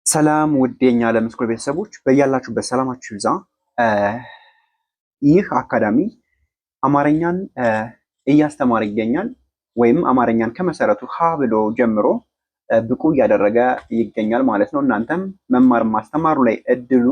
ሰላም ውድ የኛ ለምስኩል ቤተሰቦች በያላችሁበት ሰላማችሁ ይብዛ። ይህ አካዳሚ አማርኛን እያስተማረ ይገኛል ወይም አማርኛን ከመሰረቱ ሀ ብሎ ጀምሮ ብቁ እያደረገ ይገኛል ማለት ነው። እናንተም መማር ማስተማሩ ላይ እድሉ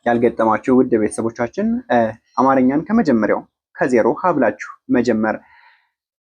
ያልገጠማችሁ ውድ ቤተሰቦቻችን አማርኛን ከመጀመሪያው ከዜሮ ሀ ብላችሁ መጀመር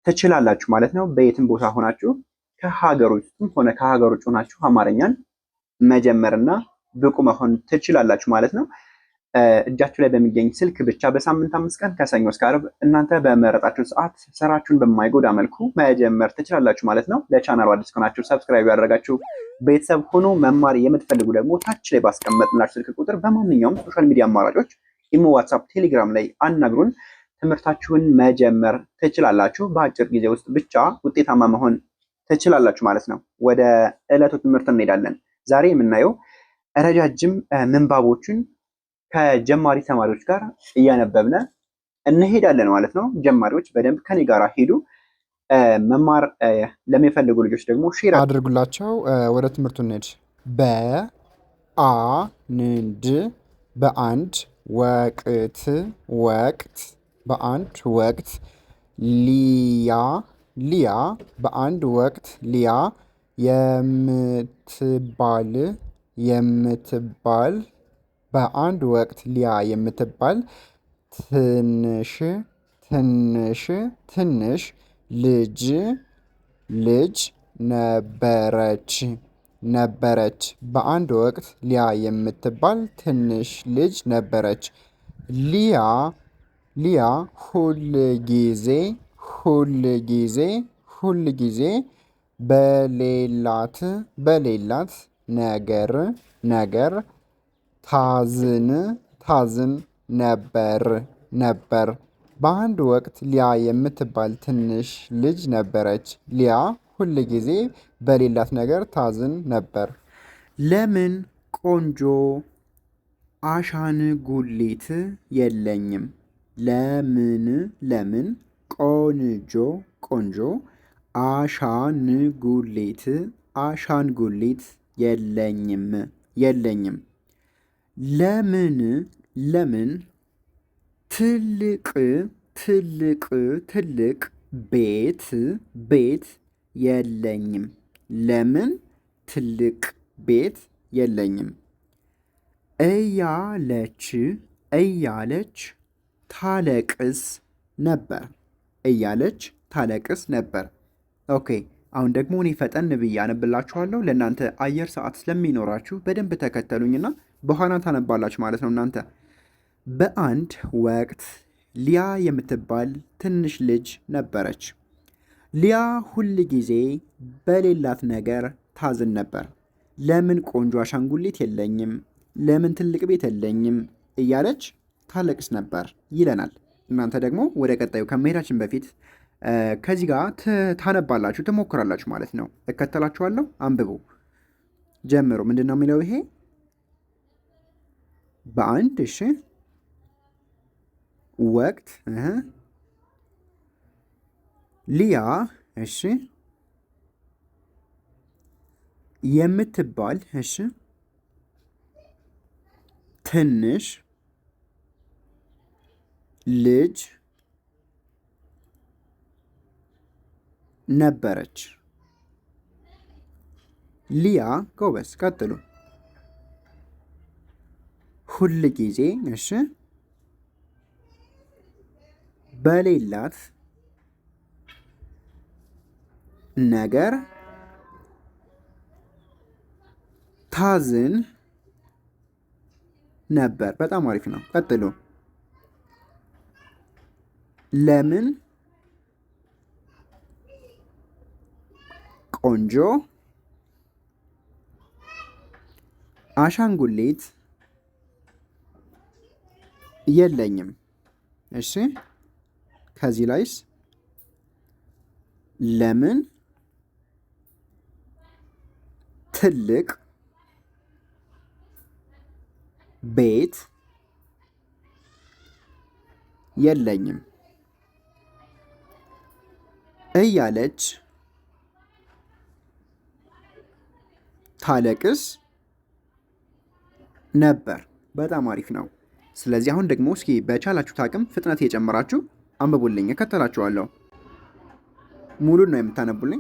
ትችላላችሁ ማለት ነው። በየትም ቦታ ሆናችሁ ከሀገር ውስጥም ሆነ ከሀገር ውጭ ሆናችሁ አማርኛን መጀመርና ብቁ መሆን ትችላላችሁ ማለት ነው። እጃችሁ ላይ በሚገኝ ስልክ ብቻ በሳምንት 5 ቀን ከሰኞ እስከ ዓርብ እናንተ በመረጣችሁ ሰዓት ስራችሁን በማይጎዳ መልኩ መጀመር ትችላላችሁ ማለት ነው። ለቻናሉ አዲስ ከሆናችሁ ሰብስክራይብ ያደረጋችሁ ቤተሰብ ሆኖ መማር የምትፈልጉ ደግሞ ታች ላይ ባስቀመጥላችሁ ስልክ ቁጥር በማንኛውም ሶሻል ሚዲያ አማራጮች ኢሞ፣ ዋትስአፕ፣ ቴሌግራም ላይ አናግሩን። ትምህርታችሁን መጀመር ትችላላችሁ። በአጭር ጊዜ ውስጥ ብቻ ውጤታማ መሆን ትችላላችሁ ማለት ነው። ወደ ዕለቱ ትምህርት እንሄዳለን። ዛሬ የምናየው ረጃጅም ምንባቦችን ከጀማሪ ተማሪዎች ጋር እያነበብን እንሄዳለን ማለት ነው። ጀማሪዎች በደንብ ከኔ ጋር ሄዱ። መማር ለሚፈልጉ ልጆች ደግሞ ሼር አድርጉላቸው። ወደ ትምህርቱ እንሂድ። በአንድ በአንድ ወቅት በአንድ ወቅት ሊያ በአንድ ወቅት ሊያ የምትባል በአንድ ወቅት ሊያ የምትባል ትንሽ ልጅ ነበረች። በአንድ ወቅት ሊያ የምትባል ትንሽ ልጅ ነበረች። ሊያ ሁልጊዜ በሌላት ነገር ታዝን ነበር። በአንድ ወቅት ሊያ የምትባል ትንሽ ልጅ ነበረች። ሊያ ሁልጊዜ በሌላት ነገር ታዝን ነበር። ለምን ቆንጆ አሻንጉሊት የለኝም? ለምን ቆንጆ አሻንጉሊት የለኝም? ለምን ትልቅ ቤት የለኝም? ለምን ትልቅ ቤት የለኝም? እያለች ታለቅስ ነበር። ኦኬ፣ አሁን ደግሞ እኔ ፈጠን ብዬ አነብላችኋለሁ። ለእናንተ አየር ሰዓት ስለሚኖራችሁ በደንብ ተከተሉኝና በኋላ ታነባላችሁ ማለት ነው። እናንተ በአንድ ወቅት ሊያ የምትባል ትንሽ ልጅ ነበረች። ሊያ ሁል ጊዜ በሌላት ነገር ታዝን ነበር። ለምን ቆንጆ አሻንጉሊት የለኝም? ለምን ትልቅ ቤት የለኝም? እያለች ታለቅስ ነበር ይለናል። እናንተ ደግሞ ወደ ቀጣዩ ከመሄዳችን በፊት ከዚህ ጋር ታነባላችሁ፣ ትሞክራላችሁ ማለት ነው። እከተላችኋለሁ። አንብቡ፣ ጀምሩ። ምንድን ነው የሚለው ይሄ? በአንድ ወቅት ሊያ የምትባል ትንሽ ልጅ ነበረች። ሊያ ጎበዝ፣ ቀጥሉ። ሁል ጊዜ በሌላት ነገር ታዝን ነበር። በጣም አሪፍ ነው። ቀጥሉ። ለምን ቆንጆ አሻንጉሊት የለኝም? እሺ፣ ከዚህ ላይስ ለምን ትልቅ ቤት የለኝም? እያለች ታለቅስ ነበር። በጣም አሪፍ ነው። ስለዚህ አሁን ደግሞ እስኪ በቻላችሁት አቅም ፍጥነት እየጨመራችሁ አንብቡልኝ፣ እከተላችኋለሁ። ሙሉን ነው የምታነቡልኝ።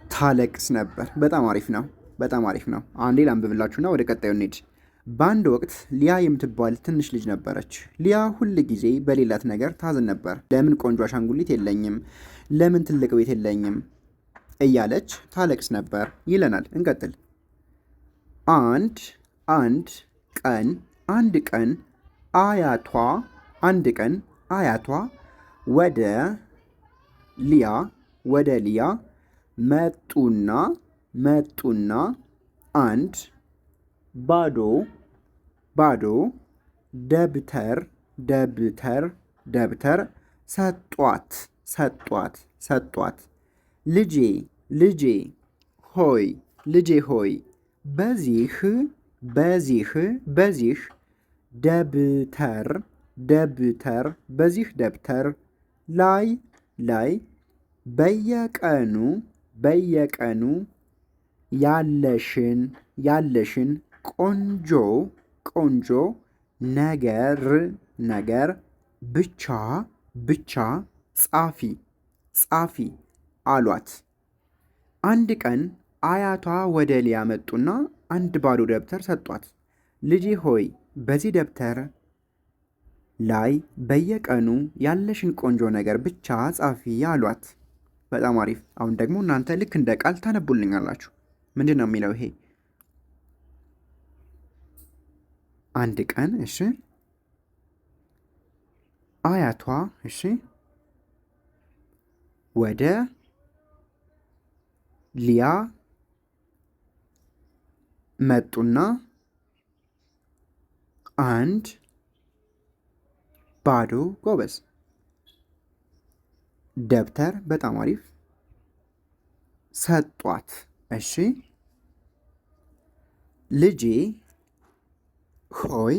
ታለቅስ ነበር። በጣም አሪፍ ነው። በጣም አሪፍ ነው። አንዴ ላንብብላችሁና ወደ ቀጣዩ እንሂድ። በአንድ ወቅት ሊያ የምትባል ትንሽ ልጅ ነበረች። ሊያ ሁል ጊዜ በሌላት ነገር ታዝን ነበር። ለምን ቆንጆ አሻንጉሊት የለኝም? ለምን ትልቅ ቤት የለኝም? እያለች ታለቅስ ነበር ይለናል። እንቀጥል። አንድ ቀን አያቷ ወደ ሊያ መጡና አንድ ባዶ ደብተር ሰጧት። ልጄ ሆይ በዚህ ደብተር ላይ በየቀኑ ያለሽን ቆንጆ ነገር ብቻ ጻፊ አሏት። አንድ ቀን አያቷ ወደ ሊያ መጡና አንድ ባዶ ደብተር ሰጧት። ልጄ ሆይ በዚህ ደብተር ላይ በየቀኑ ያለሽን ቆንጆ ነገር ብቻ ጻፊ አሏት። በጣም አሪፍ። አሁን ደግሞ እናንተ ልክ እንደ ቃል ታነቡልኛላችሁ። ምንድን ነው የሚለው ይሄ? አንድ ቀን እሺ፣ አያቷ እሺ፣ ወደ ሊያ መጡና አንድ ባዶ ጎበዝ ደብተር በጣም አሪፍ ሰጧት። እሺ ልጄ ሆይ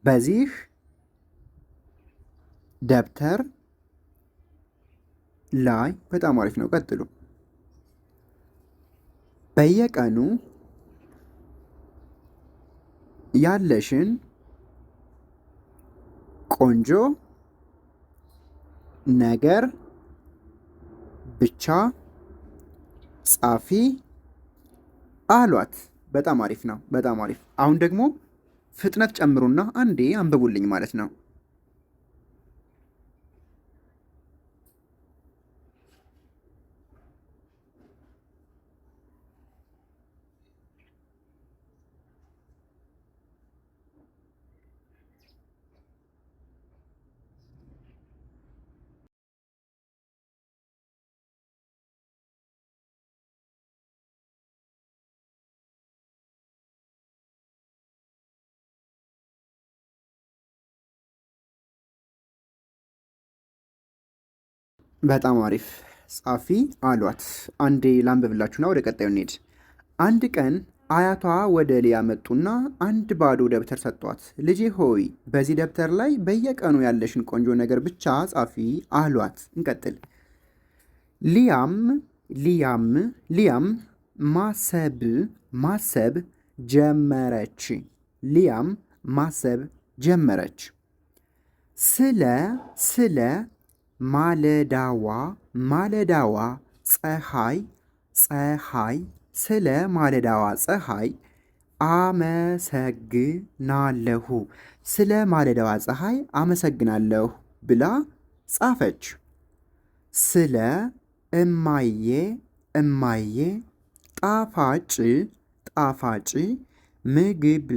በዚህ ደብተር ላይ በጣም አሪፍ ነው። ቀጥሉ። በየቀኑ ያለሽን ቆንጆ ነገር ብቻ ጻፊ አሏት። በጣም አሪፍ ነው። በጣም አሪፍ። አሁን ደግሞ ፍጥነት ጨምሩና አንዴ አንብቡልኝ ማለት ነው። በጣም አሪፍ ጻፊ አሏት። አንዴ ላንብብላችሁና ወደ ቀጣዩ እንሂድ። አንድ ቀን አያቷ ወደ ሊያ መጡና አንድ ባዶ ደብተር ሰጧት። ልጄ ሆይ በዚህ ደብተር ላይ በየቀኑ ያለሽን ቆንጆ ነገር ብቻ ጻፊ አሏት። እንቀጥል። ሊያም ማሰብ ጀመረች። ስለ ማለዳዋ ፀሐይ ስለ ማለዳዋ ፀሐይ አመሰግናለሁ ብላ ጻፈች። ስለ እማዬ ጣፋጭ ምግብ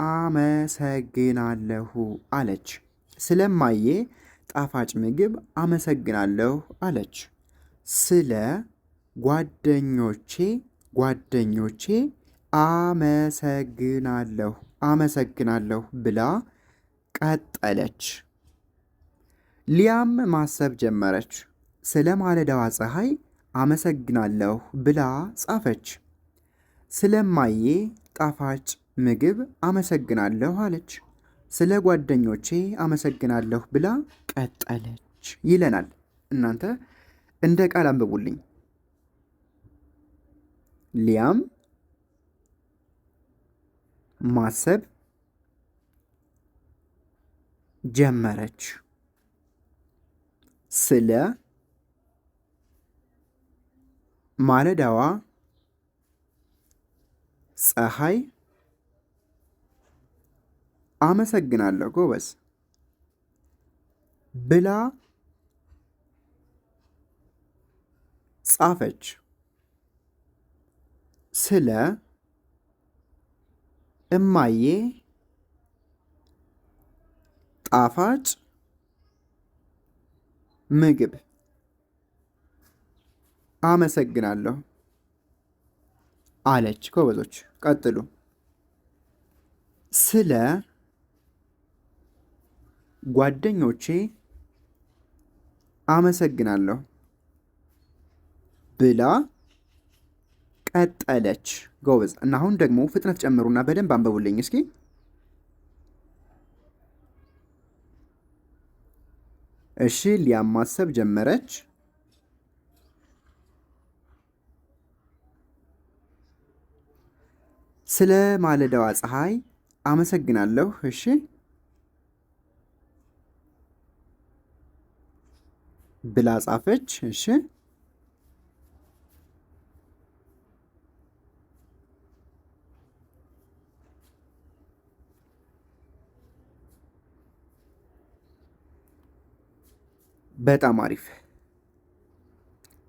አመሰግናለሁ አለች። ስለማዬ ጣፋጭ ምግብ አመሰግናለሁ አለች። ስለ ጓደኞቼ አመሰግናለሁ አመሰግናለሁ ብላ ቀጠለች። ሊያም ማሰብ ጀመረች። ስለ ማለዳዋ ፀሐይ አመሰግናለሁ ብላ ጻፈች። ስለማዬ ጣፋጭ ምግብ አመሰግናለሁ አለች። ስለ ጓደኞቼ አመሰግናለሁ ብላ ቀጠለች ይለናል። እናንተ እንደ ቃል አንብቡልኝ። ሊያም ማሰብ ጀመረች። ስለ ማለዳዋ ፀሐይ አመሰግናለሁ ጎበዝ ብላ ጻፈች። ስለ እማዬ ጣፋጭ ምግብ አመሰግናለሁ አለች። ጎበዞች ቀጥሉ። ስለ ጓደኞቼ አመሰግናለሁ ብላ ቀጠለች። ጎበዝ። እና አሁን ደግሞ ፍጥነት ጨምሩና በደንብ አንብቡልኝ እስኪ። እሺ ሊያም ማሰብ ጀመረች። ስለ ማለዳዋ ፀሐይ አመሰግናለሁ። እሺ ብላ ጻፈች። እሺ በጣም አሪፍ።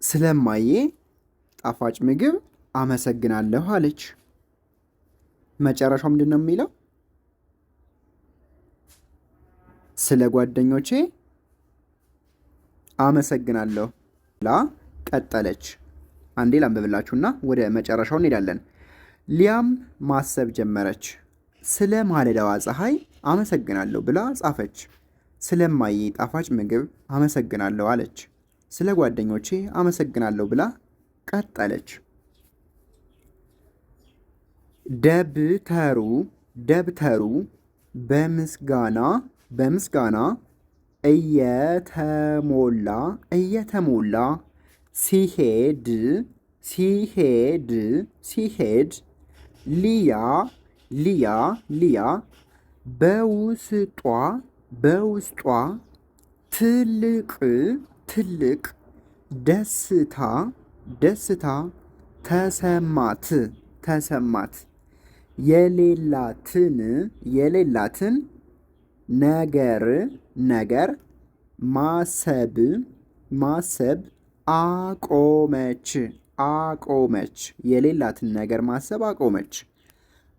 ስለማዬ ጣፋጭ ምግብ አመሰግናለሁ አለች። መጨረሻው ምንድን ነው የሚለው? ስለ ጓደኞቼ አመሰግናለሁ ብላ ቀጠለች። አንዴ ላንብብላችሁና ወደ መጨረሻው እንሄዳለን። ሊያም ማሰብ ጀመረች። ስለ ማለዳዋ ፀሐይ አመሰግናለሁ ብላ ጻፈች። ስለማዬ ጣፋጭ ምግብ አመሰግናለሁ አለች። ስለ ጓደኞቼ አመሰግናለሁ ብላ ቀጠለች። ደብተሩ በምስጋና እየተሞላ ሲሄድ ሊያ በውስጧ ትልቅ ደስታ ተሰማት። የሌላትን ነገር ማሰብ አቆመች። የሌላትን ነገር ማሰብ አቆመች።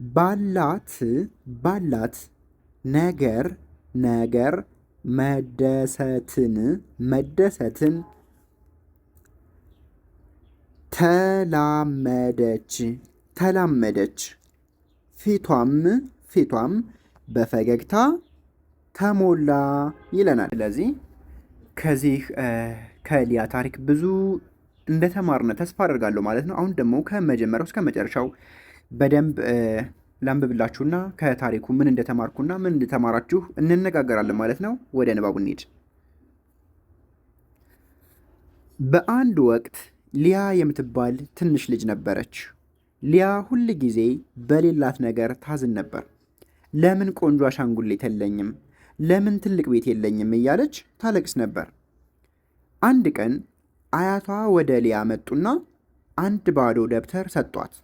ባላት ነገር መደሰትን ተላመደች። ፊቷም በፈገግታ ተሞላ ይለናል። ስለዚህ ከዚህ ከሊያ ታሪክ ብዙ እንደተማርነ ተስፋ አደርጋለሁ ማለት ነው። አሁን ደግሞ ከመጀመሪያው እስከ መጨረሻው በደንብ ላንብብላችሁና ከታሪኩ ምን እንደተማርኩና ምን እንደተማራችሁ እንነጋገራለን ማለት ነው። ወደ ንባቡ እንሂድ። በአንድ ወቅት ሊያ የምትባል ትንሽ ልጅ ነበረች። ሊያ ሁል ጊዜ በሌላት ነገር ታዝን ነበር። ለምን ቆንጆ አሻንጉሊት የለኝም? ለምን ትልቅ ቤት የለኝም? እያለች ታለቅስ ነበር። አንድ ቀን አያቷ ወደ ሊያ መጡና አንድ ባዶ ደብተር ሰጧት።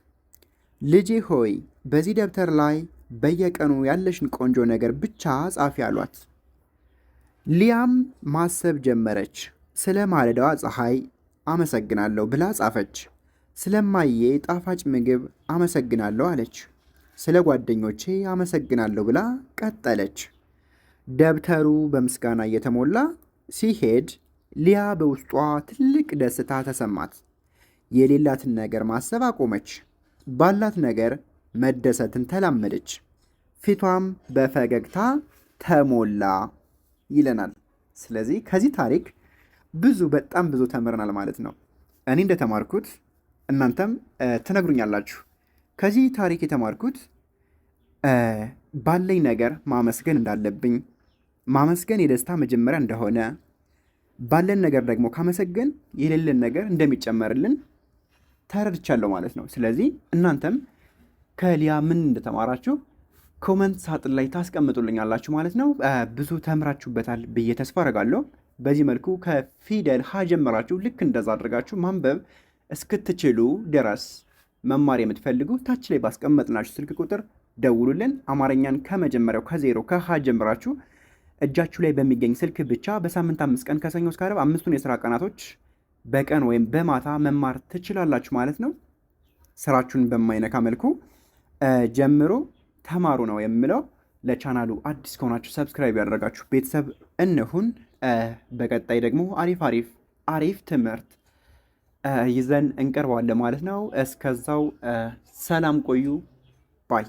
ልጄ ሆይ በዚህ ደብተር ላይ በየቀኑ ያለሽን ቆንጆ ነገር ብቻ ጻፊ አሏት። ሊያም ማሰብ ጀመረች። ስለ ማለዳዋ ፀሐይ አመሰግናለሁ ብላ ጻፈች። ስለማዬ ጣፋጭ ምግብ አመሰግናለሁ አለች። ስለ ጓደኞቼ አመሰግናለሁ ብላ ቀጠለች። ደብተሩ በምስጋና እየተሞላ ሲሄድ ሊያ በውስጧ ትልቅ ደስታ ተሰማት። የሌላትን ነገር ማሰብ አቆመች። ባላት ነገር መደሰትን ተላመደች፣ ፊቷም በፈገግታ ተሞላ ይለናል። ስለዚህ ከዚህ ታሪክ በጣም ብዙ ተምረናል ማለት ነው። እኔ እንደተማርኩት እናንተም ትነግሩኛላችሁ። ከዚህ ታሪክ የተማርኩት ባለኝ ነገር ማመስገን እንዳለብኝ፣ ማመስገን የደስታ መጀመሪያ እንደሆነ፣ ባለን ነገር ደግሞ ካመሰገን የሌለን ነገር እንደሚጨመርልን ተረድቻለሁ ማለት ነው። ስለዚህ እናንተም ከሊያ ምን እንደተማራችሁ ኮመንት ሳጥን ላይ ታስቀምጡልኛላችሁ ማለት ነው። ብዙ ተምራችሁበታል ብዬ ተስፋ አደርጋለሁ። በዚህ መልኩ ከፊደል ሀ ጀምራችሁ ልክ እንደዛ አድርጋችሁ ማንበብ እስክትችሉ ድረስ መማር የምትፈልጉ ታች ላይ ባስቀመጥናችሁ ስልክ ቁጥር ደውሉልን። አማርኛን ከመጀመሪያው ከዜሮ ከሀ ጀምራችሁ እጃችሁ ላይ በሚገኝ ስልክ ብቻ በሳምንት 5 ቀን ከሰኞ እስከ ዓርብ 5ቱን የስራ ቀናቶች በቀን ወይም በማታ መማር ትችላላችሁ ማለት ነው። ስራችሁን በማይነካ መልኩ ጀምሮ ተማሩ ነው የምለው። ለቻናሉ አዲስ ከሆናችሁ ሰብስክራይብ ያደረጋችሁ ቤተሰብ እንሁን። በቀጣይ ደግሞ አሪፍ ትምህርት ይዘን እንቀርባለን ማለት ነው። እስከዛው ሰላም ቆዩ ባይ